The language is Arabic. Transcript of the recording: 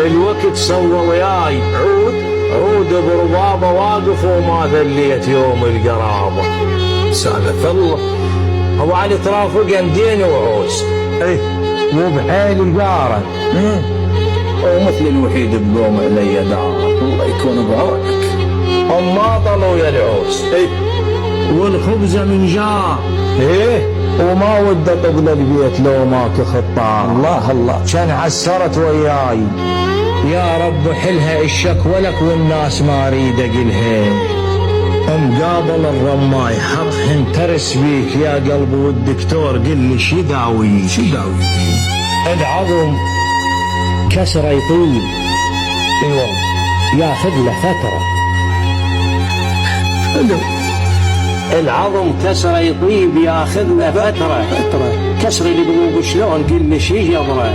الوقت سوى وياي عود بربابة واقف وما ذليت يوم القرابة. سالة الله أبو علي ترافق دين وعوز مو بحالي قارن ومثل الوحيد بقوم إلي دار. الله يكون بعونك. أما ضلوا يا العوز والخبز من جار وما ود اطق البيت لو ماك خطار. الله كان عسرت وياي يا رب حلها الشكوى لك والناس ما اريد اقلها. مقابل الرماي حرح ترس بيك يا قلب والدكتور قل لي شي داوي العظم كسره يطيل ياخذ له فتره. العظم كسره يطيب ياخذ له فتره. كسر اللي بقول شلون قل لي شي جبره.